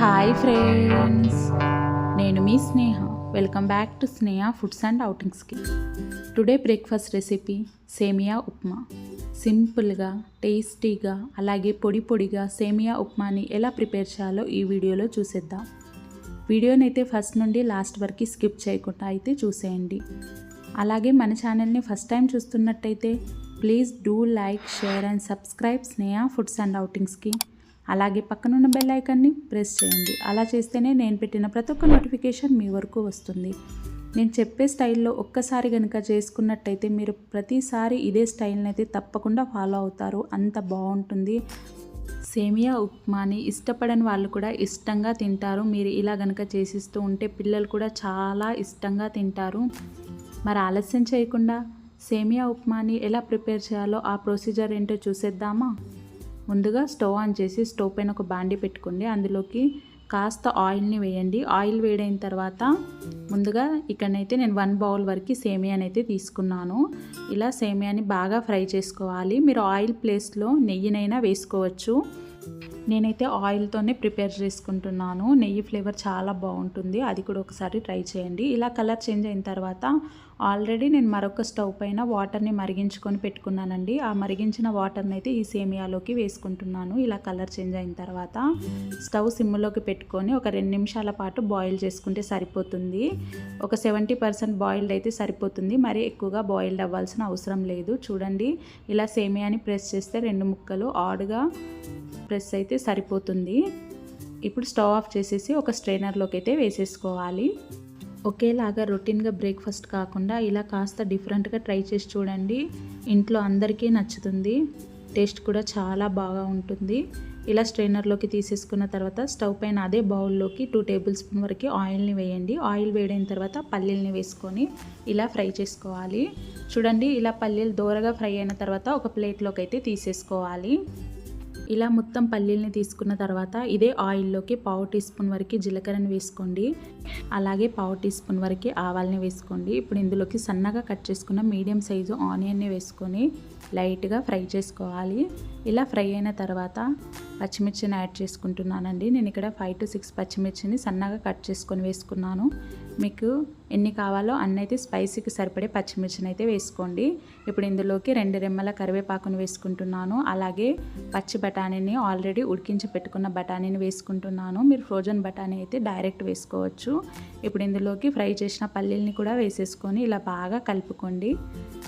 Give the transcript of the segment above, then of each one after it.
Hi friends, నేను మీ Sneha. Welcome back to Sneha foods and అవుటింగ్స్కి. Today breakfast recipe semiya upma. సింపుల్గా, టేస్టీగా, అలాగే పొడి పొడిగా సేమియా ఉప్మాని ఎలా ప్రిపేర్ చేయాలో ఈ వీడియోలో చూసేద్దాం. వీడియోని అయితే ఫస్ట్ నుండి లాస్ట్ వరకు స్కిప్ చేయకుండా అయితే చూసేయండి. అలాగే మన ఛానల్ని ఫస్ట్ టైం చూస్తున్నట్టయితే please do like, share and subscribe Sneha foods and అవుటింగ్స్కి. అలాగే పక్కనున్న బెల్ ఐకాన్ని ప్రెస్ చేయండి. అలా చేస్తేనే నేను పెట్టిన ప్రతి ఒక్క నోటిఫికేషన్ మీ వరకు వస్తుంది. నేను చెప్పే స్టైల్లో ఒక్కసారి కనుక చేసుకున్నట్టయితే మీరు ప్రతిసారి ఇదే స్టైల్ని అయితే తప్పకుండా ఫాలో అవుతారు. అంత బాగుంటుంది. సేమియా ఉప్మాని ఇష్టపడని వాళ్ళు కూడా ఇష్టంగా తింటారు. మీరు ఇలా కనుక చేసిస్తూ ఉంటే పిల్లలు కూడా చాలా ఇష్టంగా తింటారు. మరి ఆలస్యం చేయకుండా సేమియా ఉప్మాని ఎలా ప్రిపేర్ చేయాలో ఆ ప్రొసీజర్ ఏంటో చూసేద్దామా. ముందుగా స్టవ్ ఆన్ చేసి స్టవ్ పైన ఒక బాండీ పెట్టుకోండి. అందులోకి కాస్త ఆయిల్ని వేయండి. ఆయిల్ వేడైన తర్వాత ముందుగా ఇక్కడనైతే నేను 1 బౌల్ వరకు సేమియాని అయితే తీసుకున్నాను. ఇలా సేమియాని బాగా ఫ్రై చేసుకోవాలి. మీరు ఆయిల్ ప్లేస్లో నెయ్యినైనా వేసుకోవచ్చు. నేనైతే ఆయిల్తోనే ప్రిపేర్ చేసుకుంటున్నాను. నెయ్యి ఫ్లేవర్ చాలా బాగుంటుంది. అది కూడా ఒకసారి ట్రై చేయండి. ఇలా కలర్ చేంజ్ అయిన తర్వాత ఆల్రెడీ నేను మరొక స్టవ్ పైన వాటర్ని మరిగించుకొని పెట్టుకున్నానండి. ఆ మరిగించిన వాటర్ని అయితే ఈ సేమియాలోకి వేసుకుంటున్నాను. ఇలా కలర్ చేంజ్ అయిన తర్వాత స్టవ్ సిమ్లోకి పెట్టుకొని ఒక 2 నిమిషాల పాటు బాయిల్ చేసుకుంటే సరిపోతుంది. ఒక 70% బాయిల్డ్ అయితే సరిపోతుంది. మరి ఎక్కువగా బాయిల్డ్ అవ్వాల్సిన అవసరం లేదు. చూడండి, ఇలా సేమియాని ప్రెస్ చేస్తే 2 ముక్కలు ఆడుగా ప్రెస్ అయితే సరిపోతుంది. ఇప్పుడు స్టవ్ ఆఫ్ చేసేసి ఒక స్ట్రైనర్లోకి అయితే వేసేసుకోవాలి. ఒకేలాగా రొటీన్గా బ్రేక్ఫాస్ట్ కాకుండా ఇలా కాస్త డిఫరెంట్గా ట్రై చేసి చూడండి. ఇంట్లో అందరికీ నచ్చుతుంది. టేస్ట్ కూడా చాలా బాగా ఉంటుంది. ఇలా స్ట్రైనర్లోకి తీసేసుకున్న తర్వాత స్టవ్ పైన అదే బౌల్లోకి 2 టేబుల్ స్పూన్ వరకు ఆయిల్ని వేయండి. ఆయిల్ వేడైన తర్వాత పల్లీల్ని వేసుకొని ఇలా ఫ్రై చేసుకోవాలి. చూడండి, ఇలా పల్లీలు దోరగా ఫ్రై అయిన తర్వాత ఒక ప్లేట్లోకి అయితే తీసేసుకోవాలి. ఇలా మొత్తం పల్లీల్ని తీసుకున్న తర్వాత ఇదే ఆయిల్లోకి 1/2 టీ స్పూన్ వరకు జీలకర్రని వేసుకోండి. అలాగే 1/2 టీ స్పూన్ వరకు ఆవాల్ని వేసుకోండి. ఇప్పుడు ఇందులోకి సన్నగా కట్ చేసుకున్న మీడియం సైజు ఆనియన్ని వేసుకొని లైట్గా ఫ్రై చేసుకోవాలి. ఇలా ఫ్రై అయిన తర్వాత పచ్చిమిర్చిని యాడ్ చేసుకుంటున్నానండి. నేను ఇక్కడ 5 to 6 పచ్చిమిర్చిని సన్నగా కట్ చేసుకొని వేసుకున్నాను. మీకు ఎన్ని కావాలో అన్నైతే స్పైసీకి సరిపడే పచ్చిమిర్చిని అయితే వేసుకోండి. ఇప్పుడు ఇందులోకి 2 రెమ్మల కరివేపాకును వేసుకుంటున్నాను. అలాగే పచ్చి బఠానీని ఆల్రెడీ ఉడికించి పెట్టుకున్న బఠానీని వేసుకుంటున్నాను. మీరు ఫ్రోజన్ బఠానీ అయితే డైరెక్ట్ వేసుకోవచ్చు. ఇప్పుడు ఇందులోకి ఫ్రై చేసిన పల్లీల్ని కూడా వేసేసుకొని ఇలా బాగా కలుపుకోండి.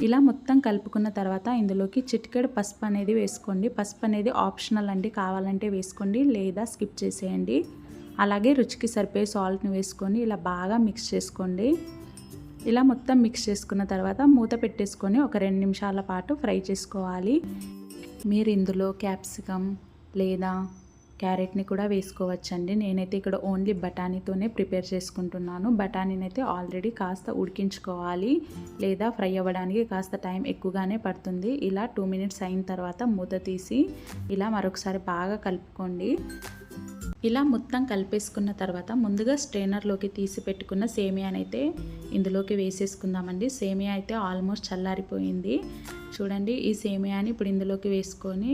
ఇలా మొత్తం కలుపుకున్న తర్వాత ఇందులోకి చిటికెడు పసుపు అనేది వేసుకోండి. పసుపు అనేది ఆప్షనల్ అండి, కావాలంటే వేసుకోండి లేదా స్కిప్ చేసేయండి. అలాగే రుచికి సరిపోయే సాల్ట్ని వేసుకొని ఇలా బాగా మిక్స్ చేసుకోండి. ఇలా మొత్తం మిక్స్ చేసుకున్న తర్వాత మూత పెట్టేసుకొని ఒక 2 నిమిషాల పాటు ఫ్రై చేసుకోవాలి. మీరు ఇందులో క్యాప్సికమ్ లేదా క్యారెట్ని కూడా వేసుకోవచ్చండి. నేనైతే ఇక్కడ ఓన్లీ బఠానీతోనే ప్రిపేర్ చేసుకుంటున్నాను. బఠానీని అయితే ఆల్రెడీ కాస్త ఉడికించుకోవాలి లేదా ఫ్రై అవ్వడానికి కాస్త టైం ఎక్కువగానే పడుతుంది. ఇలా 2 మినిట్స్ అయిన తర్వాత మూత తీసి ఇలా మరొకసారి బాగా కలుపుకోండి. ఇలా మొత్తం కలిపేసుకున్న తర్వాత ముందుగా స్ట్రైనర్లోకి తీసి పెట్టుకున్న సేమియాని అయితే ఇందులోకి వేసేసుకుందామండి. సేమియా అయితే ఆల్మోస్ట్ చల్లారిపోయింది. చూడండి, ఈ సేమియాని ఇప్పుడు ఇందులోకి వేసుకొని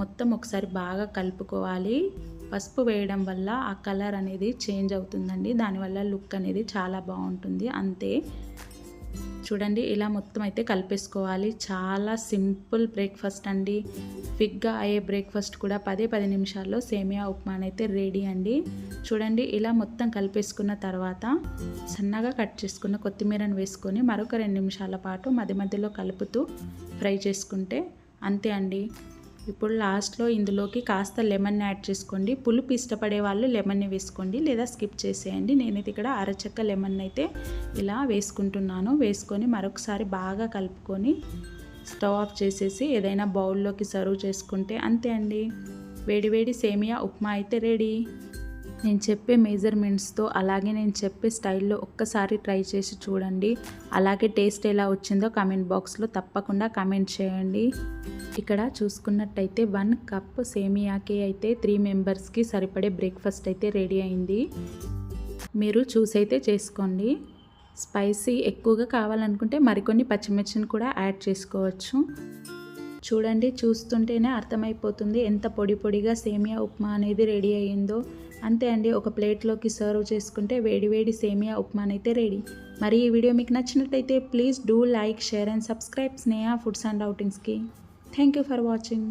మొత్తం ఒకసారి బాగా కలుపుకోవాలి. పసుపు వేయడం వల్ల ఆ కలర్ అనేది చేంజ్ అవుతుందండి. దానివల్ల లుక్ అనేది చాలా బాగుంటుంది. అంతే, చూడండి, ఇలా మొత్తం అయితే కలిపేసుకోవాలి. చాలా సింపుల్ బ్రేక్ఫాస్ట్ అండి. క్విక్గా అయ్యే బ్రేక్ఫాస్ట్ కూడా 10 నిమిషాల్లో సేమియా ఉప్మాని అయితే రెడీ అండి. చూడండి, ఇలా మొత్తం కలిపేసుకున్న తర్వాత సన్నగా కట్ చేసుకున్న కొత్తిమీరను వేసుకొని మరొక 2 నిమిషాల పాటు మధ్య మధ్యలో కలుపుతూ ఫ్రై చేసుకుంటే అంతే అండి. ఇప్పుడు లాస్ట్లో ఇందులోకి కాస్త లెమన్ యాడ్ చేసుకోండి. పులుపు ఇష్టపడే వాళ్ళు లెమన్ని వేసుకోండి లేదా స్కిప్ చేసేయండి. నేనైతే ఇక్కడ అరచెక్క లెమన్ అయితే ఇలా వేసుకుంటున్నాను. వేసుకొని మరొకసారి బాగా కలుపుకొని స్టవ్ ఆఫ్ చేసేసి ఏదైనా బౌల్లోకి సర్వ్ చేసుకుంటే అంతే అండి. వేడివేడి సేమియా ఉప్మా అయితే రెడీ. నేను చెప్పే మెజర్మెంట్స్తో అలాగే నేను చెప్పే స్టైల్లో ఒక్కసారి ట్రై చేసి చూడండి. అలాగే టేస్ట్ ఎలా వచ్చిందో కామెంట్ బాక్స్లో తప్పకుండా కామెంట్ చేయండి. ఇక్కడ చూసుకున్నట్టయితే 1 కప్ సేమియాకి అయితే 3 మెంబర్స్కి సరిపడే బ్రేక్ఫాస్ట్ అయితే రెడీ అయింది. మీరు చూసైతే చేసుకోండి. స్పైసీ ఎక్కువగా కావాలనుకుంటే మరికొన్ని పచ్చిమిర్చిని కూడా యాడ్ చేసుకోవచ్చు. చూడండి, చూస్తుంటేనే అర్థమైపోతుంది ఎంత పొడి పొడిగా సేమియా ఉప్మా అనేది రెడీ అయ్యిందో. అంతే అండి, ఒక ప్లేట్లోకి సర్వ్ చేసుకుంటే వేడి వేడి సేమియా ఉప్మానైతే రెడీ. మరి ఈ వీడియో మీకు నచ్చినట్టయితే please do like, share and subscribe Sneha foods and అవుటింగ్స్కి. Thank you for watching.